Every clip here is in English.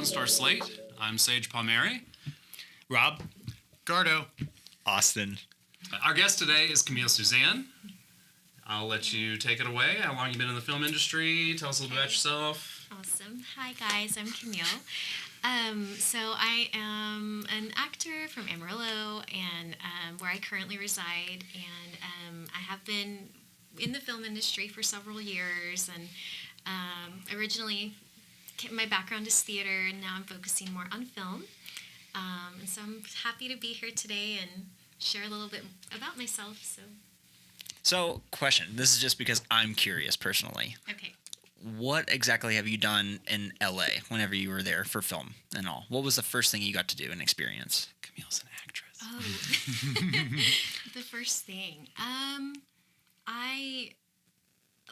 on Star Slate. I'm Sage Palmieri. Rob. Gardo. Austin. Our guest today is Camille Suzanne. I'll let you take it away. How long have you been in the film industry? Tell us a little bit about yourself. Awesome. Hi, guys. I'm Camille. So I am an actor from Amarillo, and where I currently reside. And I have been in the film industry for several years. And originally, my background is theater, and now I'm focusing more on film. And so I'm happy to be here today and share a little bit about myself. So, question. This is just because I'm curious personally. Okay. What exactly have you done in LA whenever you were there for film and all? What was the first thing you got to do and experience? Camille's an actress. Oh, the first thing.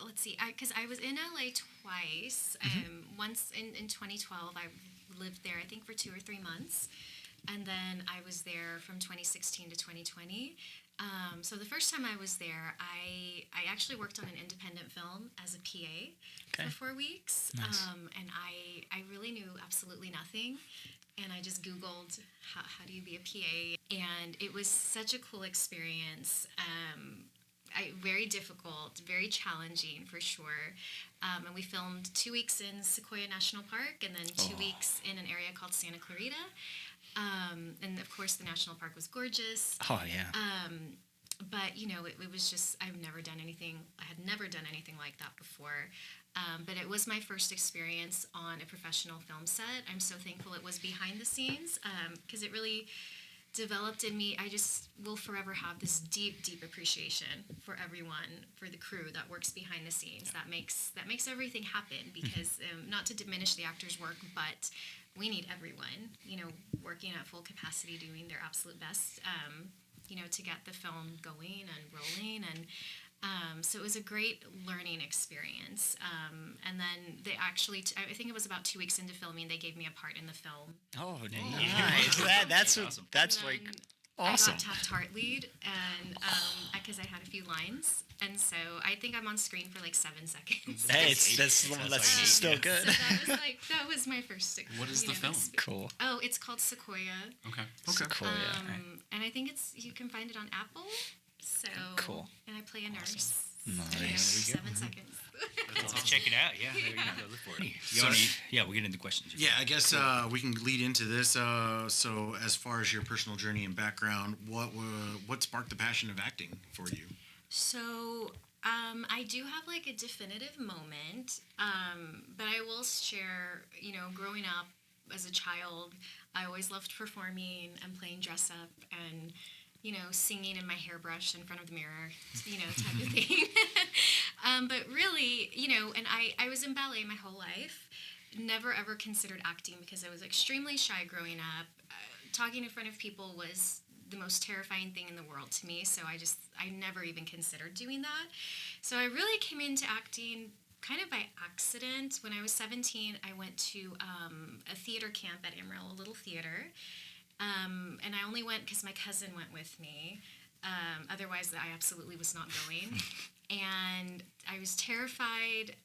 Let's see, because I was in LA twice. Once in 2012, I lived there, I think, for 2 or 3 months. And then I was there from 2016 to 2020. So the first time I was there, I actually worked on an independent film as a PA for 4 weeks. Nice. And I really knew absolutely nothing. And I just Googled, how do you be a PA? And it was such a cool experience. Very difficult, very challenging for sure. And we filmed 2 weeks in Sequoia National Park and then 2 weeks in an area called Santa Clarita. And of course the national park was gorgeous. Oh, yeah. But, it was just, I had never done anything like that before. But it was my first experience on a professional film set. I'm so thankful it was behind the scenes because it really developed in me. I just will forever have this deep, deep appreciation for everyone, for the crew that works behind the scenes. That makes everything happen because not to diminish the actors' work, but we need everyone, working at full capacity, doing their absolute best, to get the film going and rolling. And so it was a great learning experience. And then they actually, I think it was about 2 weeks into filming, they gave me a part in the film. Oh, nice. That's awesome. That's like awesome. I got Taft Lead, and because I had a few lines, and so I think I'm on screen for like 7 seconds. Hey, that's still good. So that was my first. What is the film? Cool. Oh, it's called Sequoia. Okay. Sequoia. And I think you can find it on Apple. So cool. And I play a nurse. Nice. 7 seconds. Let's check it out. Yeah, there you go. Look for it. We'll get into questions. Yeah, I guess we can lead into this. So, as far as your personal journey and background, what sparked the passion of acting for you? So, I do have like a definitive moment, but I will share. Growing up as a child, I always loved performing and playing dress up and singing in my hairbrush in front of the mirror, type of thing. But really, and I was in ballet my whole life. Never, ever considered acting because I was extremely shy growing up. Talking in front of people was the most terrifying thing in the world to me, so I never even considered doing that. So I really came into acting kind of by accident. When I was 17, I went to a theater camp at Amarillo, a little theater. And I only went because my cousin went with me. Otherwise, I absolutely was not going. And I was terrified,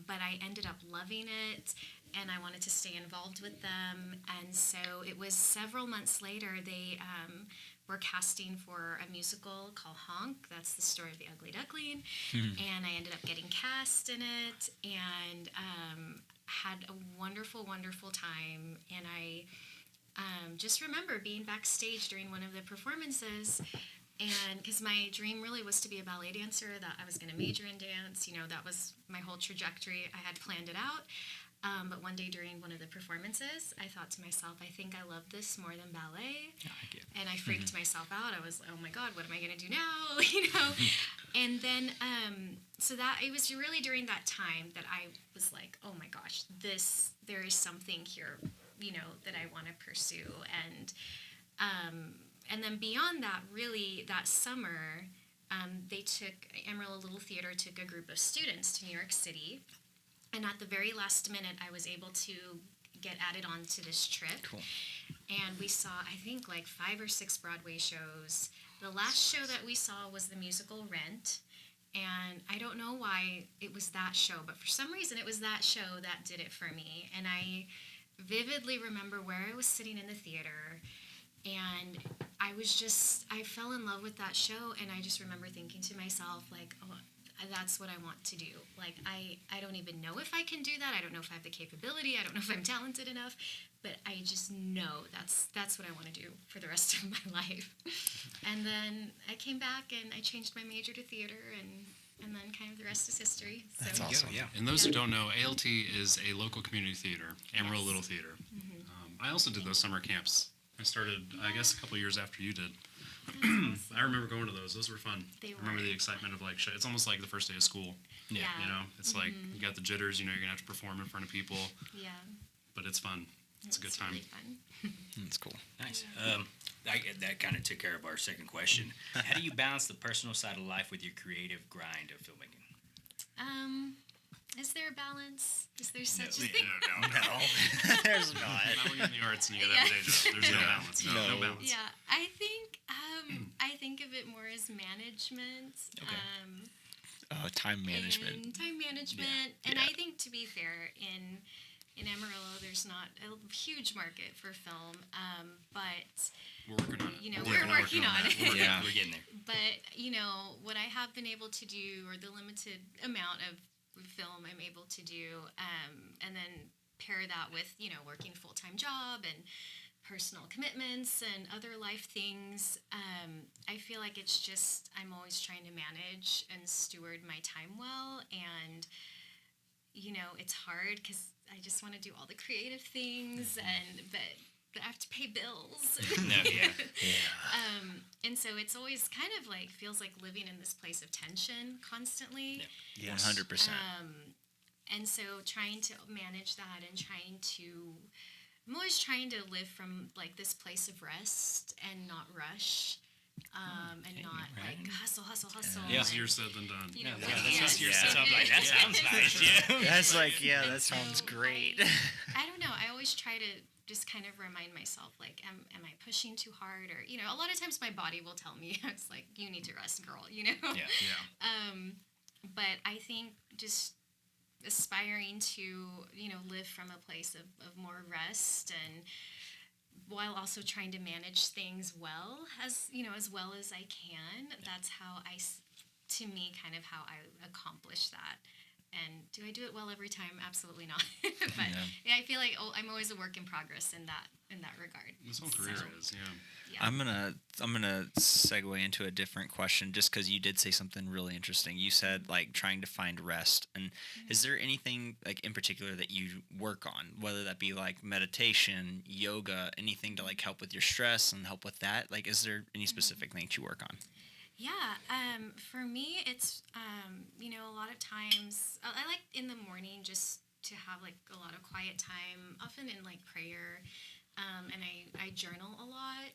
but I ended up loving it, and I wanted to stay involved with them. And so it was several months later, they were casting for a musical called Honk. That's the story of the Ugly Duckling. And I ended up getting cast in it and had a wonderful, wonderful time. And I just remember being backstage during one of the performances, and because my dream really was to be a ballet dancer, that I was going to major in dance, that was my whole trajectory. I had planned it out, but one day during one of the performances, I thought to myself, I think I love this more than ballet, and I freaked myself out. I was like, oh my God, what am I going to do now, And then, so that, it was really during that time that I was like, oh my gosh, there is something here, that I want to pursue. And then beyond that, really, that summer, Amarillo Little Theater took a group of students to New York City. And at the very last minute, I was able to get added on to this trip. Cool. And we saw, I think, like 5 or 6 Broadway shows. The last show that we saw was the musical Rent. And I don't know why it was that show, but for some reason it was that show that did it for me. And I vividly remember where I was sitting in the theater, and I fell in love with that show, and I just remember thinking to myself, like, oh, that's what I want to do. Like, I don't even know if I can do that. I don't know if I have the capability. I don't know if I'm talented enough, but I just know that's what I want to do for the rest of my life. And then I came back and I changed my major to theater, and then kind of the rest is history. So. That's awesome. Yeah. And those who don't know, ALT is a local community theater, Amarillo Little Theater. I also did those summer camps. I started, I guess, a couple years after you did. I remember going to those. Those were fun. They I remember were. the excitement of like, it's almost like the first day of school. Yeah. You know, it's like you got the jitters. You know, you're gonna have to perform in front of people, Yeah. but it's fun. It's a good time. Really fun. That's cool. Nice. That kind of took care of our second question. How do you balance the personal side of life with your creative grind of filmmaking? Is there a balance? Is there such No. a thing? No, there's not. Not when you're in the arts and you gotta have a day job. There's no balance. No balance. Yeah, I think of it more as management. Oh, time management. And time management. Yeah. And Yeah. I think, to be fair, in Amarillo, there's not a huge market for film, but We're working on it. you know, We're we're working on that. it. We're working Yeah. We're getting there. But, you know, what I have been able to do, or the limited amount of film I'm able to do, and then pair that with, you know, working a full-time job and personal commitments and other life things, I feel like it's just, I'm always trying to manage and steward my time well. And, you know, it's hard because I just want to do all the creative things, but I have to pay bills. No, yeah. And so it's always kind of like, feels like living in this place of tension constantly. Yeah. 100%. And so trying to manage that and I'm always trying to live from like this place of rest and not rush, and not right. like hustle. Yeah. and, Easier said than done. you know, Yeah, that's easier Yeah. said. So I'm like, that sounds nice. Yeah. That's like, yeah, And that sounds so great. I don't know. I always try to just kind of remind myself, like, am I pushing too hard? Or, you know, a lot of times my body will tell me, it's like, you need to rest, girl, you know? Yeah. Yeah. But I think just aspiring to, you know, live from a place of more rest, and while also trying to manage things well as I can. That's how to me, kind of how I accomplish that. And do I do it well every time? Absolutely not. But yeah, I feel like I'm always a work in progress in that regard. This whole career is, yeah. Yeah. I'm gonna segue into a different question, just because you did say something really interesting. You said like trying to find rest, and is there anything like in particular that you work on, whether that be like meditation, yoga, anything to like help with your stress and help with that? Like, is there any specific things you work on? Yeah, for me, it's, you know, a lot of times, I like in the morning just to have like a lot of quiet time, often in like prayer, and I journal a lot,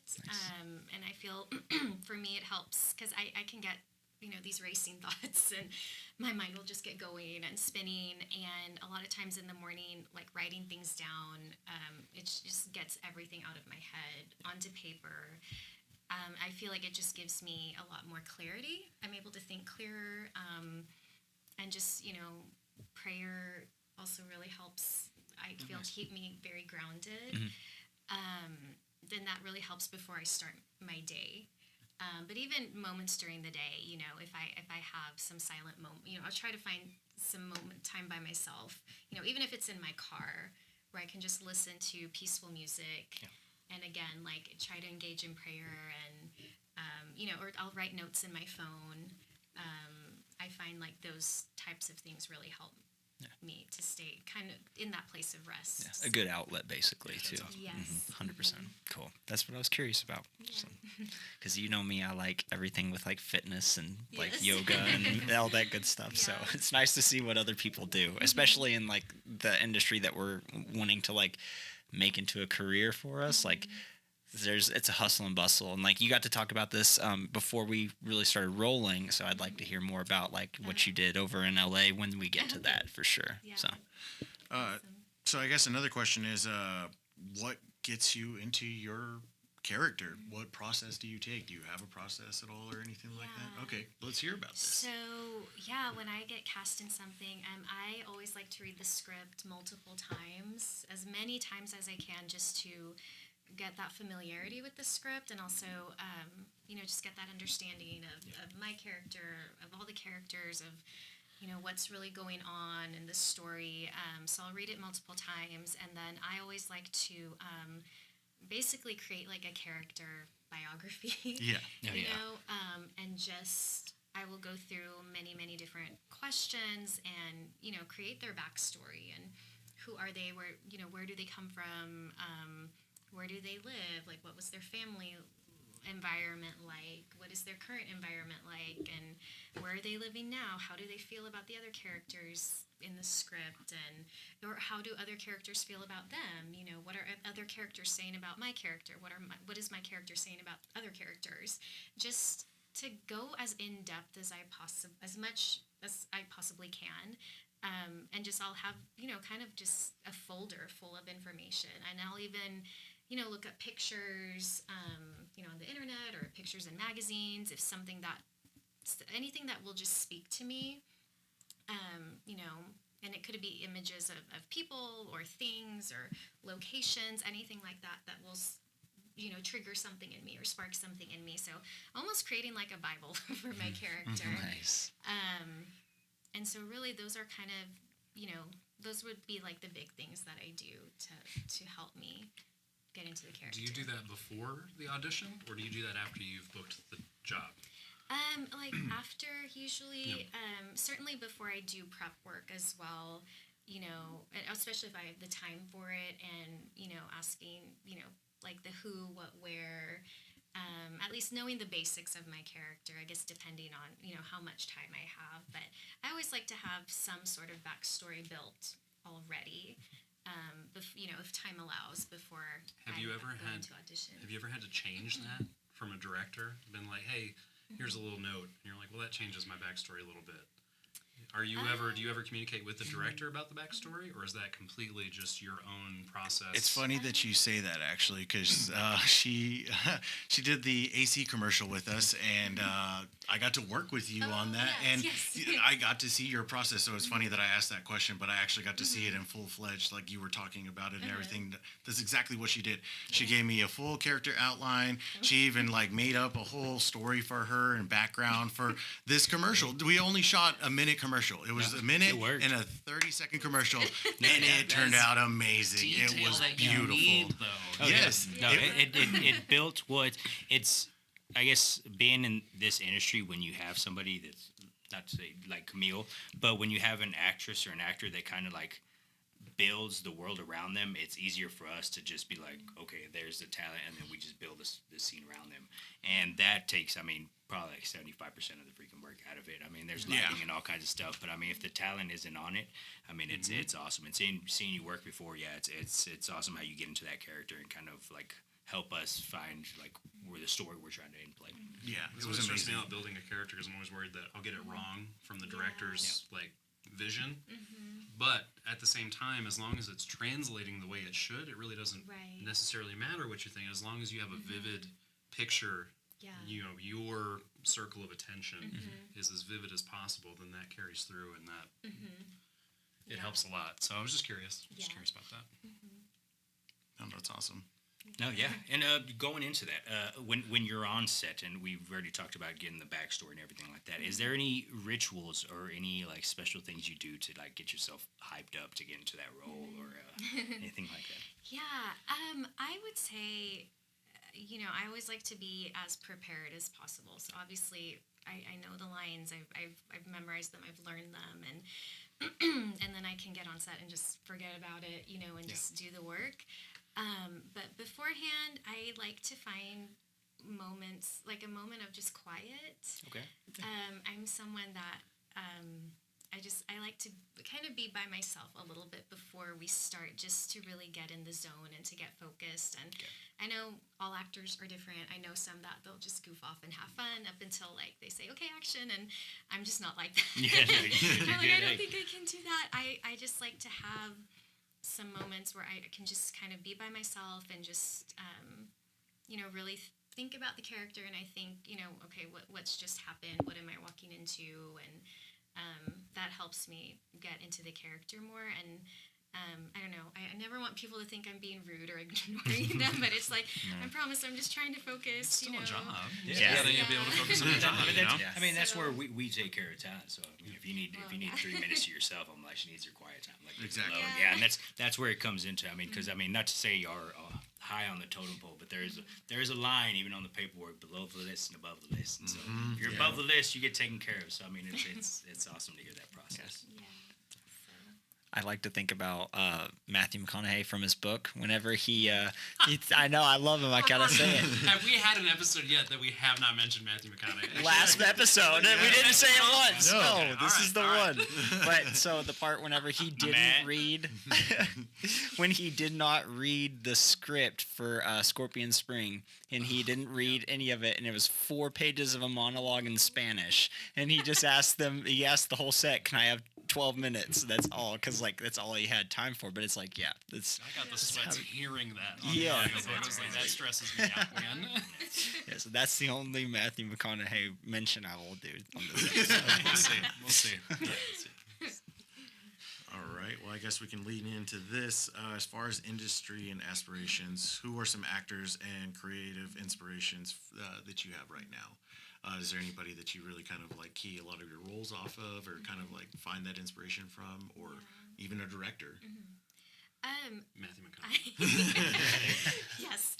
and I feel for me it helps because I can get, you know, these racing thoughts, and my mind will just get going and spinning, and a lot of times in the morning, like writing things down, it just gets everything out of my head onto paper. I feel like it just gives me a lot more clarity. I'm able to think clearer, and just, you know, prayer also really helps, I feel, keep me very grounded. Then that really helps before I start my day. But even moments during the day, you know, if I have some silent moment, you know, I'll try to find some moment time by myself, you know, even if it's in my car, where I can just listen to peaceful music. Yeah. And again, like, try to engage in prayer, and, you know, or I'll write notes in my phone. I find like those types of things really help me to stay kind of in that place of rest. Yeah, a good outlet, basically, too. awesome. Yes. 100%. Cool. That's what I was curious about. Because you know me, I like everything with like fitness and like Yes. yoga and all that good stuff. So Yeah. it's nice to see what other people do, especially in like the industry that we're wanting to like make into a career for us. Like it's a hustle and bustle, and like you got to talk about this before we really started rolling. So I'd like to hear more about like what you did over in LA when we get to that, for sure. Yeah. So So I guess another question is, what gets you into your character, what process do you take? Do you have a process at all or anything like that? Yeah. Okay, let's hear about this. So, yeah, when I get cast in something, I always like to read the script multiple times, as many times as I can, just to get that familiarity with the script and also, just get that understanding of my character, of all the characters, of, what's really going on in the story. So I'll read it multiple times, and then I always like to basically create like a character biography. Yeah. And just I will go through many, many different questions and, create their backstory and who are they, where do they come from, where do they live, like what was their family environment like, what is their current environment like, and where are they living now, how do they feel about the other characters in the script, and or how do other characters feel about them, what are other characters saying about my character, what is my character saying about other characters, just to go as in depth as as much as I possibly can. And just I'll have, kind of just a folder full of information, and I'll even look up pictures, on the internet or pictures in magazines, if anything that will just speak to me, and it could be images of people or things or locations, anything like that will, trigger something in me or spark something in me. So almost creating like a Bible for my character. Nice. And so really those are kind of, those would be like the big things that I do to help me get into the character. Do you do that before the audition, or do you do that after you've booked the job? Like after usually, certainly before I do prep work as well, and especially if I have the time for it, and, asking, like the who, what, where, at least knowing the basics of my character, I guess depending on, how much time I have. But I always like to have some sort of backstory built already, if time allows, before Have you ever go into audition. Have you ever had to change that from a director? Been like, hey, here's a little note, and you're like, well, that changes my backstory a little bit. Do you ever communicate with the director about the backstory, or is that completely just your own process? It's funny that you say that, actually, because she did the AC commercial with us, and I got to work with you on that, yes. I got to see your process. So it's funny that I asked that question, but I actually got to see it in full-fledged, like you were talking about it and everything. That's exactly what she did. She gave me a full character outline. She even made up a whole story for her and background for this commercial. We only shot a minute commercial. It was a minute and a 30-second commercial, and it turned out amazing. It was beautiful. Yes. No, it built what it's. I guess being in this industry, when you have somebody that's, not to say like Camille, but when you have an actress or an actor that kind of like builds the world around them, it's easier for us to just be like, okay, there's the talent, and then we just build this scene around them, and that takes, probably like 75% of the freaking work out of it. There's lighting and all kinds of stuff, but if the talent isn't on it, it's awesome. And seeing you work before, it's awesome how you get into that character and kind of like help us find like where the story we're trying to play. Yeah, it was stressing me out building a character, because I'm always worried that I'll get it wrong from the director's vision. But at the same time, as long as it's translating the way it should, it really doesn't necessarily matter what you think. As long as you have a vivid picture, your circle of attention is as vivid as possible, then that carries through, and that it helps a lot. So I was just curious. Just curious about that. Oh, that's awesome. No, yeah, and going into that, when you're on set, and we've already talked about getting the backstory and everything like that, is there any rituals or any like special things you do to like get yourself hyped up to get into that role, or anything like that? Yeah, I would say, I always like to be as prepared as possible. So obviously, I know the lines, I've memorized them, I've learned them, and then I can get on set and just forget about it, and just do the work. But beforehand, I like to find moments, like a moment of just quiet. Okay. I'm someone that I like to kind of be by myself a little bit before we start, just to really get in the zone and to get focused. And I know all actors are different. I know some that they'll just goof off and have fun up until like they say, okay, action. And I'm just not like that. Yeah, no, I don't think I can do that. I just like to have some moments where I can just kind of be by myself and just really think about the character, and I think, okay, what's just happened? What am I walking into? And that helps me get into the character more. And I don't know. I never want people to think I'm being rude or ignoring them, but it's like, I promise I'm just trying to focus. It's still a job. Yeah. Then you'll be able to focus on the job. I mean, that's where we take care of talent. So if you need 3 minutes to yourself, I'm like, she needs her quiet time. Like, Exactly. Yeah, and that's where it comes into. I mean, because not to say you're high on the totem pole, but there is a line even on the paperwork below the list and above the list. And so if you're above the list, you get taken care of. So I mean, it's awesome to hear that process. Yeah. I like to think about Matthew McConaughey from his book. Whenever I know, I love him. I gotta say it. Have we had an episode yet that we have not mentioned Matthew McConaughey? Last episode, we didn't say it once. No. No, this All is the right. one. But so the part whenever he didn't read, when he did not read the script for Scorpion Spring, and he didn't read any of it, and it was 4 pages of a monologue in Spanish, and he just asked them. He asked the whole set, "Can I have 12 minutes?" That's all, because that's all he had time for. But it's like, yeah, it's. I got the sweats hearing that. Yeah. Honestly, that stresses me out, man. Yeah, so that's the only Matthew McConaughey mention I will do on this episode. We'll see. All right. Well, I guess we can lead into this. As far as industry and aspirations, who are some actors and creative inspirations that you have right now? Is there anybody that you really kind of like key a lot of your roles off of, or kind of like find that inspiration from, or even a director? Matthew McConaughey. Yes.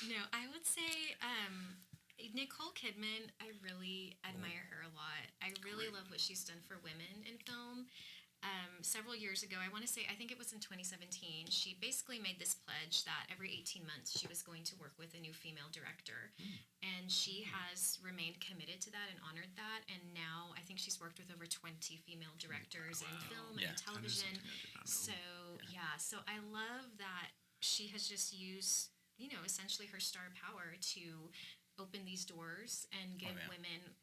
No, I would say Nicole Kidman. I really admire her a lot. I really love what she's done for women in film. Several years ago, I think it was in 2017, she basically made this pledge that every 18 months she was going to work with a new female director. And she has remained committed to that and honored that. And now I think she's worked with over 20 female directors in film and television. So I love that she has just used, essentially her star power to open these doors and give women,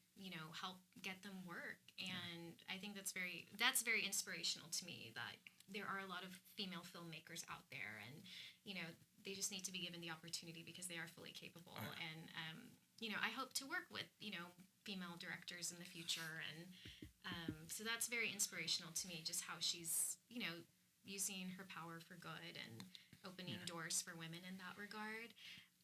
help get them work. And I think that's very inspirational to me, that there are a lot of female filmmakers out there, and they just need to be given the opportunity because they are fully capable. And I hope to work with female directors in the future, and so that's very inspirational to me, just how she's using her power for good and opening doors for women in that regard.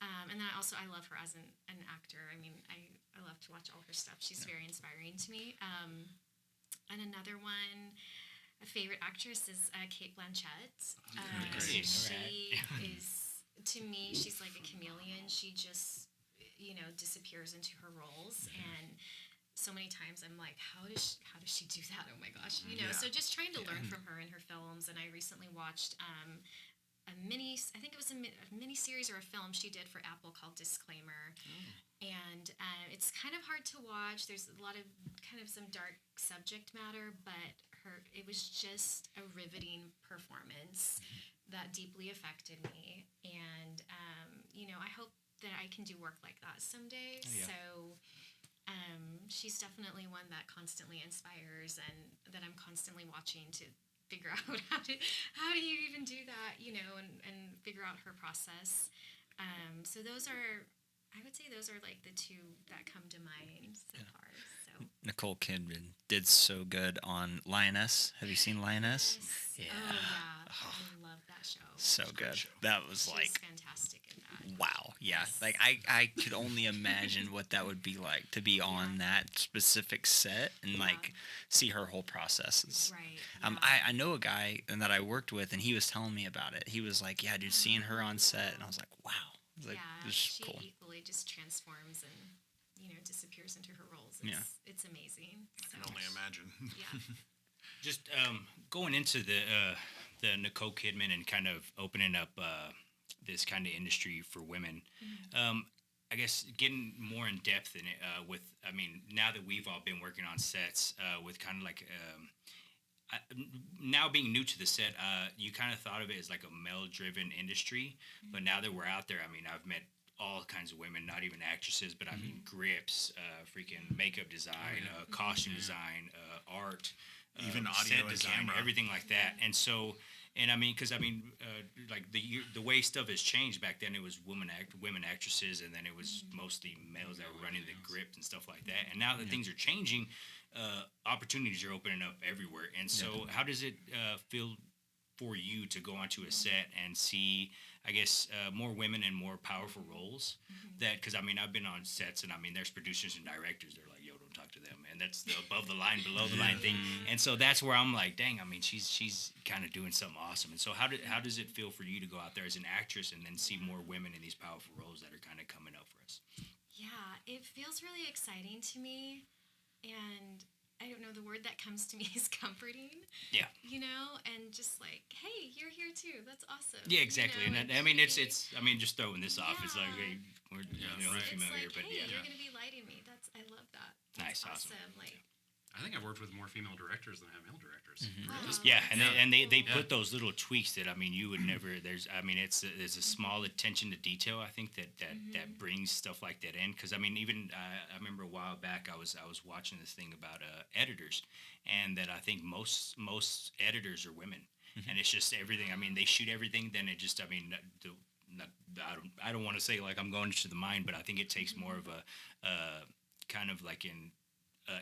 And then I love her as an actor. I mean, I love to watch all her stuff. She's very inspiring to me. And another one, a favorite actress is Cate Blanchett. She is, to me, she's like a chameleon. She just, disappears into her roles. And so many times I'm like, how does she do that? Oh my gosh. So just trying to learn from her in her films. And I recently watched a mini series or a film she did for Apple called Disclaimer. And it's kind of hard to watch. There's a lot of kind of some dark subject matter, but it was just a riveting performance that deeply affected me. And I hope that I can do work like that someday. So she's definitely one that constantly inspires, and that I'm constantly watching to figure out how do you even do that, and figure out her process. So I would say those are like the two that come to mind so far. So Nicole Kidman did so good on Lioness. Have you seen Lioness? Yes. Yeah. Oh yeah, I love that show. So good. That was She's fantastic in that. wow. Yeah. Like I could only imagine what that would be like to be on that specific set and like see her whole processes. Right. I know a guy that I worked with, and he was telling me about it. He was like, "Yeah, dude, seeing her on set," and I was like, "Wow." It was like, this is she cool. equally just transforms and disappears into her roles. It's amazing. So, I can only imagine. Yeah. Just going into the Nicole Kidman and kind of opening up this kind of industry for women. I guess getting more in depth in it with, now that we've all been working on sets with kind of like, now being new to the set, you kind of thought of it as like a male-driven industry, but now that we're out there, I've met all kinds of women, not even actresses, but grips, freaking makeup design, costume design, art, even audio set and design, camera. everything like that. And so And I mean, because like the way stuff has changed. Back then, it was women actresses, and then it was mostly males that were running the script and stuff like that. And now that things are changing, opportunities are opening up everywhere. And so, how does it feel for you to go onto a set and see, I guess, more women in more powerful roles? That, because I mean, I've been on sets, and I mean, there's producers and directors. They're like, "Yo, don't talk to them," and that's the above the line, below the line thing. And so that's where I'm like, dang, I mean, she's kind of doing something awesome. And so how does it feel for you to go out there as an actress and then see more women in these powerful roles that are kind of coming up for us? Yeah, it feels really exciting to me, and I don't know, the word that comes to me is comforting. Yeah. You know, and just like, hey, you're here too. That's awesome. Yeah, exactly. You know, and I mean, it's I mean, just throwing this off. It's like, hey, we're female like, here, but hey, yeah. you're gonna be lighting me. I love that. Nice, That's awesome. Like, I think I've worked with more female directors than I have male directors. Yeah, and they put those little tweaks that, I mean, you would never. There's a small attention to detail. I think that brings stuff like that in, because I mean, even I remember a while back I was watching this thing about editors, and that I think most editors are women, and it's just everything. I mean, they shoot everything. Then it just, I mean, I don't want to say like I'm going into the mind, but I think it takes more of a kind of like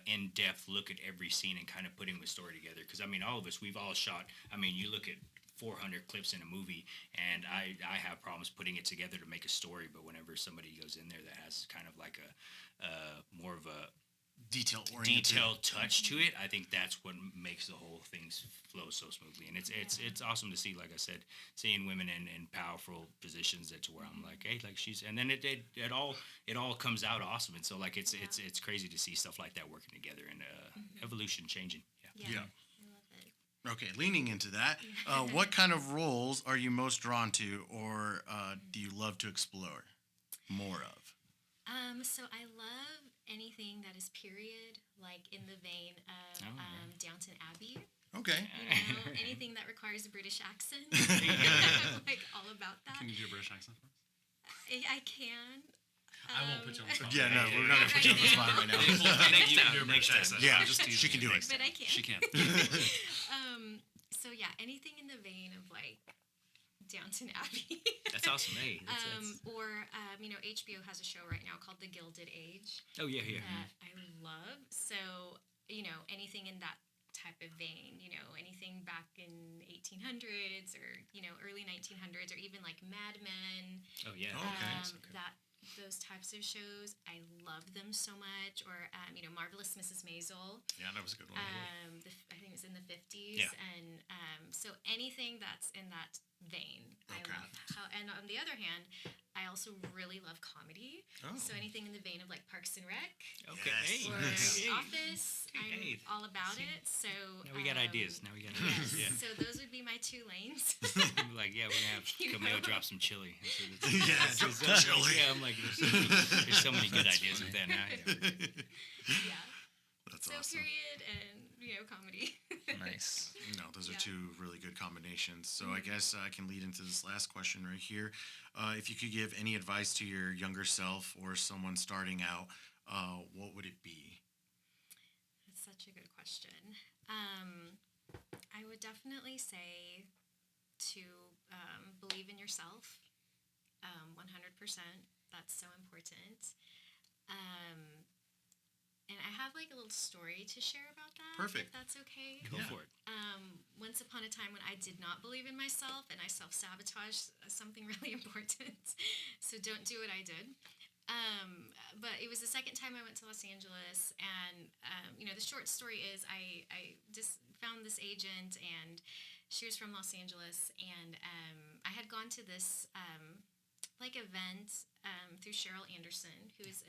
in-depth look at every scene and kind of putting the story together. Because I mean, all of us, we've all shot. I mean, you look at 400 clips in a movie, and I have problems putting it together to make a story. But whenever somebody goes in there that has kind of like a more of a detailed touch to it, I think that's what makes the whole thing flow so smoothly. And it's awesome to see, like I said, seeing women in powerful positions. That's where I'm like, hey, like she's, and then it all comes out awesome. And so like it's crazy to see stuff like that working together and evolution changing. Yeah. I love it. Okay, leaning into that, what kind of roles are you most drawn to, or do you love to explore more of? So I love anything that is period, like in the vein of Downton Abbey. Okay. You know, anything that requires a British accent. Like all about that. Can you do a British accent for us? I can. I won't put you on the spot. Yeah, no, we're not going to put you on the spot right now. You can do a British accent. Yeah, Just she can do it. But I can. She can. So yeah, anything in the vein of like Downton Abbey. That's awesome. Hey, Or you know, HBO has a show right now called The Gilded Age. Oh yeah. That I love. So you know, anything in that type of vein. You know, anything back in 1800s or you know early 1900s or even like Mad Men. Oh yeah. Those types of shows, I love them so much. Or you know, Marvelous Mrs. Maisel. Yeah, that was a good one. I think it's in the 50s. Yeah. And so anything that's in that vein, I love. And on the other hand, I also really love comedy. Oh. So anything in the vein of like Parks and Rec Okay. Yes. or Hey. Office, Hey. I'm all about it. So Now we got ideas. Yes. Yeah. So those would be my two lanes. I'm like, yeah, we're gonna have You Camille know? drop some chili. Yeah, drop some chili. Yeah, I'm like, there's so many good ideas with that now. Yeah, we're good. Yeah. That's So awesome. period and you know comedy. Nice. No, those are Yeah. two really good combinations. So I guess I can lead into this last question right here. If you could give any advice to your younger self or someone starting out, what would it be? That's such a good question. I would definitely say to believe in yourself 100%. That's so important. And I have like a little story to share about that. Perfect. If that's okay. Go Yeah. for it. Once upon a time when I did not believe in myself and I self-sabotaged something really important. So don't do what I did. But it was the second time I went to Los Angeles, and you know, the short story is I just found this agent, and she was from Los Angeles, and I had gone to this like event through Cheryl Anderson, who is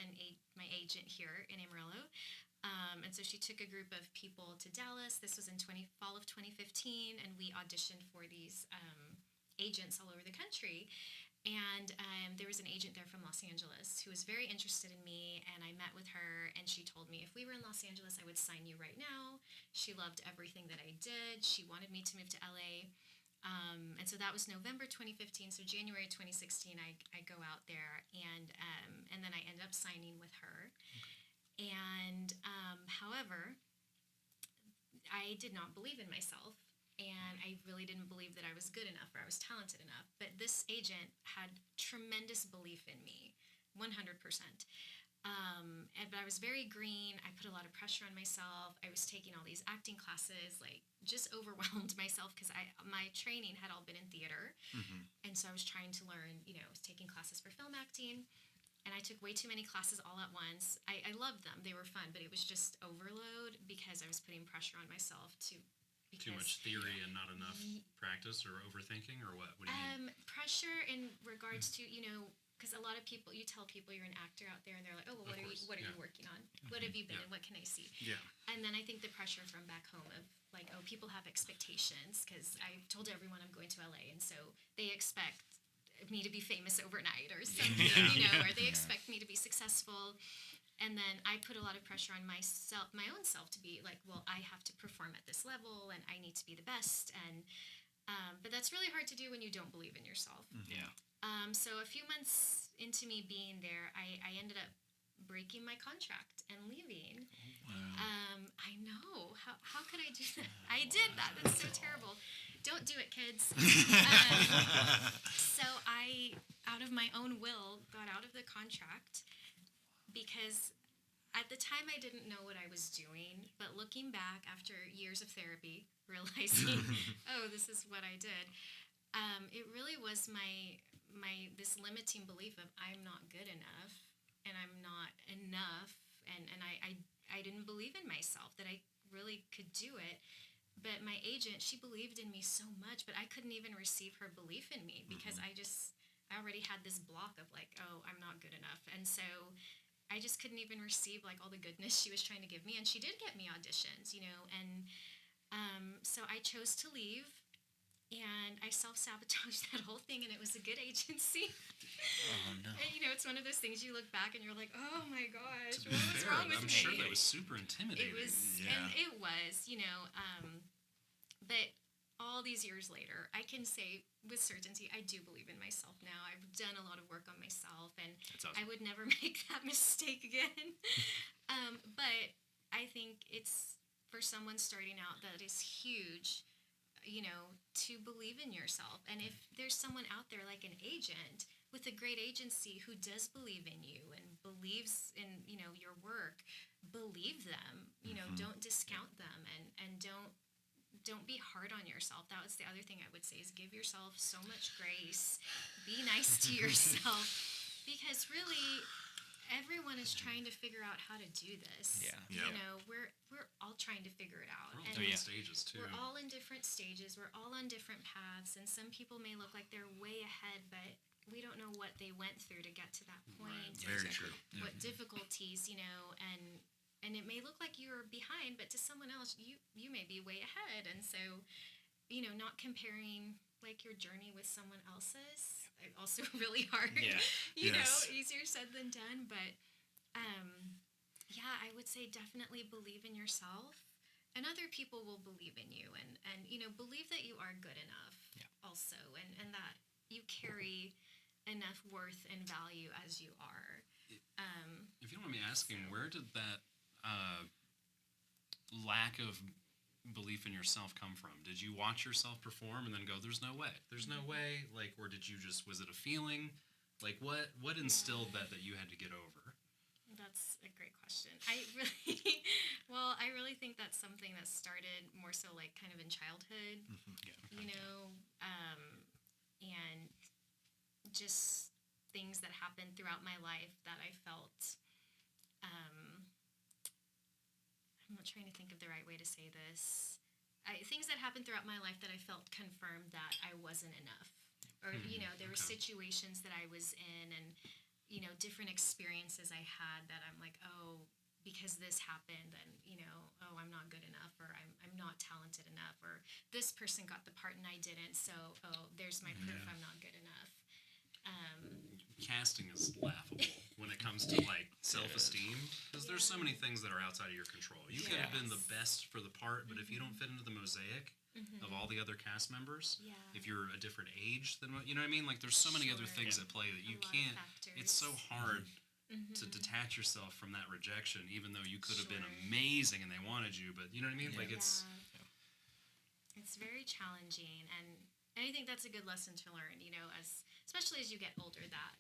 my agent here in Amarillo. And so she took a group of people to Dallas. This was in fall of 2015, and we auditioned for these agents all over the country. And there was an agent there from Los Angeles who was very interested in me, and I met with her, and she told me if we were in Los Angeles, I would sign you right now. She loved everything that I did. She wanted me to move to LA. And so that was November 2015. So January 2016, I go out there, and then I end up signing with her. And however, I did not believe in myself. and I really didn't believe that I was good enough or I was talented enough. But this agent had tremendous belief in me, 100%. But I was very green. I put a lot of pressure on myself. I was taking all these acting classes, like just overwhelmed myself because my training had all been in theater. And so I was trying to learn, I was taking classes for film acting, and I took way too many classes all at once. I loved them. They were fun, but it was just overload because I was putting pressure on myself Too much theory and not enough practice or overthinking, or what? What do you mean? Pressure in regards to, because a lot of people, you tell people you're an actor out there, and they're like, oh, well, what are you working on? What have you been in? What can I see? Yeah. And then I think the pressure from back home of like, oh, people have expectations because I told everyone I'm going to LA, and so they expect me to be famous overnight or something, or they expect me to be successful. And then I put a lot of pressure on myself, my own self, to be like, well, I have to perform at this level and I need to be the best. And but that's really hard to do when you don't believe in yourself. Yeah. So a few months into me being there, I ended up breaking my contract and leaving. Wow. I know. How could I do that? I did that. That's so terrible. Don't do it, kids. So I, out of my own will, got out of the contract because at the time I didn't know what I was doing. But looking back after years of therapy, realizing, oh, this is what I did. It really was my this limiting belief of I'm not good enough and I'm not enough, and I didn't believe in myself that I really could do it. But my agent, she believed in me so much, but I couldn't even receive her belief in me because I already had this block of like, oh, I'm not good enough. And so I just couldn't even receive like all the goodness she was trying to give me. And she did get me auditions, and so I chose to leave. And I self-sabotaged that whole thing, and it was a good agency. Oh, no. And, it's one of those things you look back and you're like, oh, my gosh, what was wrong with I'm me? sure that was super intimidating. And it was, but all these years later, I can say with certainty, I do believe in myself now. I've done a lot of work on myself, and That's awesome. I would never make that mistake again. But I think it's, for someone starting out, that is huge, to believe in yourself. And if there's someone out there like an agent with a great agency who does believe in you and believes in, your work, believe them, don't discount them, and don't be hard on yourself. That was the other thing I would say is give yourself so much grace, be nice to yourself, because really everyone is trying to figure out how to do this. Yeah. We're all trying to figure it out. We're all And different stages too. We're all in different stages. We're all on different paths, and some people may look like they're way ahead, but we don't know what they went through to get to that point. Right. Very true. What difficulties, and it may look like you're behind, but to someone else, you may be way ahead. And so, not comparing like your journey with someone else's, also really hard. Yeah. Easier said than done. But I would say definitely believe in yourself, and other people will believe in you, and believe that you are good enough. Also, and that you carry enough worth and value as you are. If you don't mind me asking, where did that lack of belief in yourself come from? Did you watch yourself perform and then go, there's no way, like, or did you just, was it a feeling? Like, what instilled that you had to get over? That's a great question. I really think that's something that started more so like kind of in childhood, and just things that happened throughout my life that I felt, I'm not trying to think of the right way to say this. Things that happened throughout my life that I felt confirmed that I wasn't enough. Or, there were situations that I was in and, different experiences I had that I'm like, oh, because this happened and, oh, I'm not good enough, or I'm not talented enough, or this person got the part and I didn't, so, oh, there's my proof I'm not good enough. Casting is laughable when it comes to like self-esteem, because there's so many things that are outside of your control. You could have been the best for the part, but if you don't fit into the mosaic of all the other cast members, if you're a different age than what, you know what I mean? Like there's so many other things at play that you can't. It's so hard to detach yourself from that rejection, even though you could have been amazing and they wanted you, but you know what I mean? Like it's. It's very challenging, and I think that's a good lesson to learn, especially as you get older, that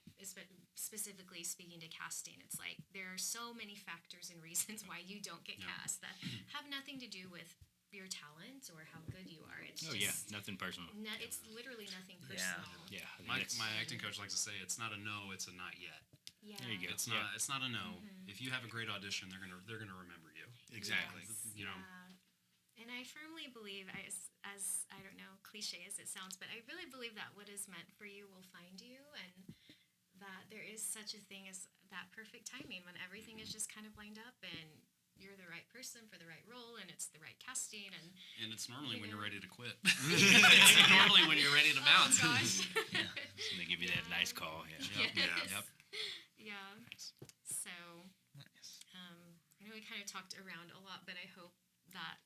specifically speaking to casting, it's like there are so many factors and reasons why you don't get cast that have nothing to do with your talent or how good you are. It's nothing personal. It's literally nothing personal. Yeah. My acting coach likes to say it's not a no, it's a not yet. Yeah. There you go. It's not a no. If you have a great audition, they're gonna remember you. Exactly. Yes. And I firmly believe, as I don't know, cliche as it sounds, but I really believe that what is meant for you will find you, and that there is such a thing as that perfect timing when everything is just kind of lined up and you're the right person for the right role and it's the right casting, and it's normally when you're ready to quit. It's normally when you're ready to bounce. Oh gosh. So they give you that nice call. Yeah. Yes. Yep. Yeah. Nice. So, Nice. I know we kind of talked around a lot, but I hope that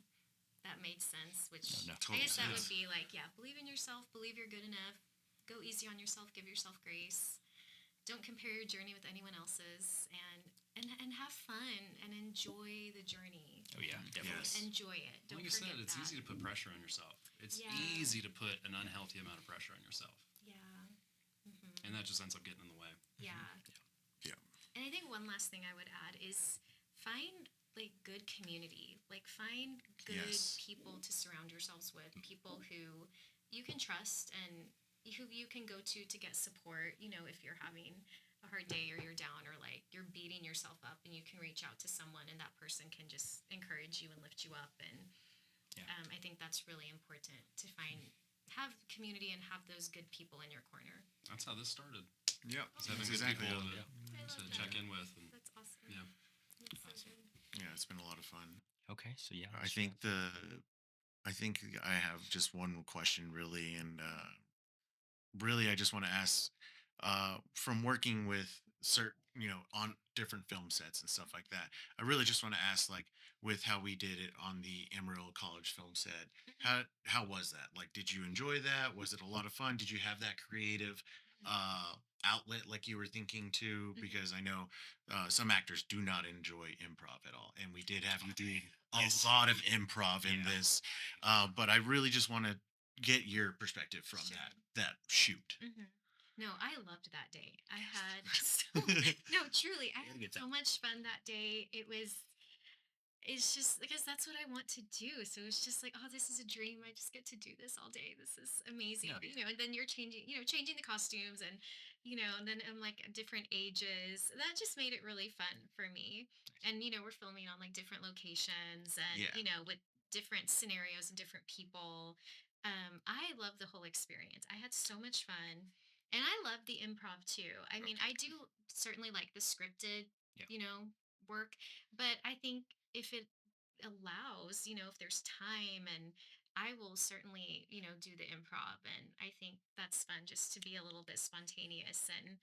made sense. Which No, I guess that totally would sense. be like, believe in yourself, believe you're good enough, go easy on yourself, give yourself grace, don't compare your journey with anyone else's, and have fun and enjoy the journey. Oh yeah, definitely. Yes. Enjoy it. Don't Like you forget said, it's that. easy to put pressure on yourself. It's Yeah. easy to put an unhealthy amount of pressure on yourself, Yeah. and that just ends up getting in the way. Yeah. Yeah. And I think one last thing I would add is find good community. Find good Yes. people to surround yourselves with, people who you can trust and who you can go to get support, if you're having a hard day or you're down or you're beating yourself up, and you can reach out to someone and that person can just encourage you and lift you up. And I think that's really important to have community and have those good people in your corner. That's how this started. Yep. It's having That's good exactly people how- I to love check that. in with. And, That's awesome. yeah. That's so good. Yeah, it's been a lot of fun. Okay, so yeah. I think I have just one question really, and really I just want to ask, from working with on different film sets and stuff like that, I really just want to ask, with how we did it on the Amarillo College film set, how was that? Did you enjoy that? Was it a lot of fun? Did you have that creative outlet like you were thinking too? Because I know some actors do not enjoy improv at all, and we did have you do a lot of improv in this, but I really just want to get your perspective from Sure. that shoot. No, I loved that day. I had truly, I had a had good so time. much fun that day. It's just because that's what I want to do. So it's just like, oh, this is a dream. I just get to do this all day. This is amazing. Yeah. And then you're changing the costumes and, and then I'm at different ages. That just made it really fun for me. And, we're filming on different locations and, Yeah. with different scenarios and different people. I love the whole experience. I had so much fun. And I love the improv too. I mean, I do certainly like the scripted, work, but I think if it allows, if there's time, and I will certainly, do the improv. And I think that's fun just to be a little bit spontaneous and,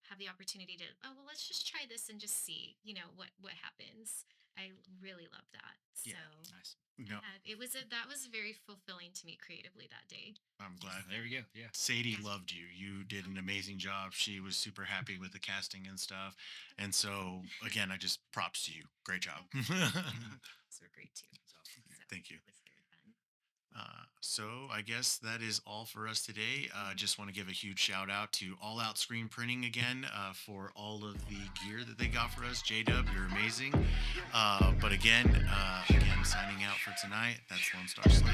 have the opportunity to, let's just try this and just see, what happens. I really love that. Yeah. So Nice. No, that was very fulfilling to me creatively that day. I'm glad. There we go. Yeah. Sadie loved you. You did an amazing job. She was super happy with the casting and stuff. And so, again, I just props to you. Great job. Those were great too. So Thank you. it was very fun. So I guess that is all for us today. Just want to give a huge shout out to All Out Screen Printing again for all of the gear that they got for us. J-Dub, you're amazing. But again, signing out for tonight. That's Lone Star Slate.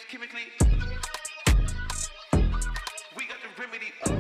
Chemically, we got the remedy.